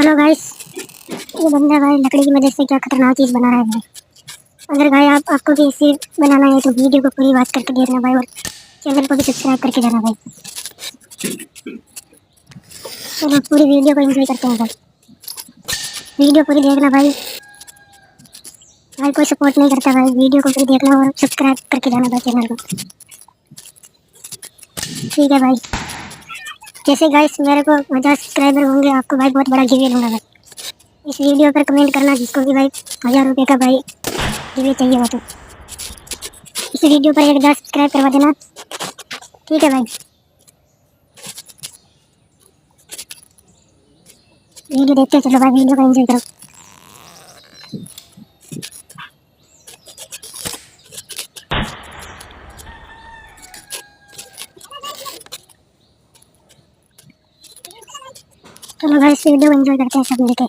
चलो गाइस, ये बंदा भाई लकड़ी की मदद से क्या खतरनाक चीज़ बना रहा है भाई। अगर भाई आपको भी इसे बनाना है तो वीडियो को पूरी बात करके देखना भाई, और चैनल को भी सब्सक्राइब करके जाना भाई। चलो पूरी वीडियो को एंजॉय करते हैं भाई। वीडियो पूरी देखना भाई। भाई कोई सपोर्ट नहीं करता भाई, वीडियो को पूरी देखना और सब्सक्राइब करके जाना भाई चैनल को। ठीक है भाई। जैसे गाइस मेरे को 1000 सब्सक्राइबर होंगे आपको भाई बहुत बड़ा गिफ्ट दूंगा भाई। इस वीडियो पर कमेंट करना जिसको भी भाई 1000 रुपये का भाई गिफ्ट चाहिए हो तो इस वीडियो पर 1000 सब्सक्राइब करवा देना। ठीक है भाई। वीडियो देखते चलो भाई, वीडियो को एंजॉय करो। चलो भाई इस वीडियो को एंजॉय करते हैं सब मिलके।